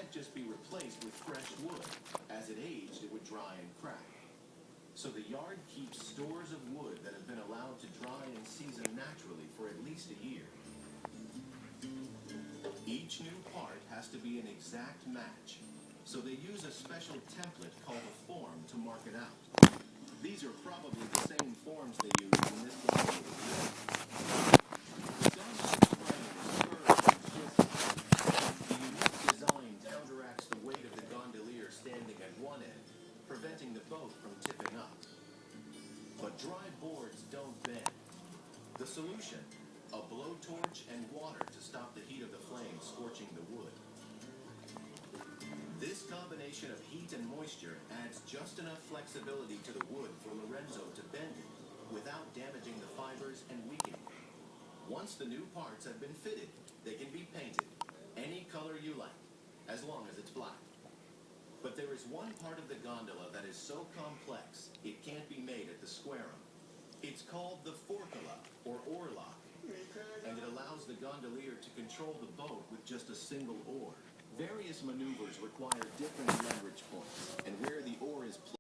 can't just be replaced with fresh wood. As it aged, it would dry and crack. So the yard keeps stores of wood that have been allowed to dry and season naturally for at least a year. Each new part has to be an exact match, so they use a special template called a form to mark it out. These are probably the same forms they use when this gondola was built. The gondola's frame is curved and twisted. The unique design counteracts the weight of the gondolier standing at one end, preventing the boat from tipping up. But dry boards don't bend. The solution? A blowtorch and water to stop the heat of the flame scorching the wood. This combination of heat and moisture adds just enough flexibility to the wood for Lorenzo to bend it without damaging the fibers and weakening it. Once the new parts have been fitted, they can be painted any color you like, as long as it's black. But there is one part of the gondola that is so complex, it can't be made at the squarum. It's called the forcola, or oarlock, and it allows the gondolier to control the boat with just a single oar. Various maneuvers require different leverage points, and where the oar is placed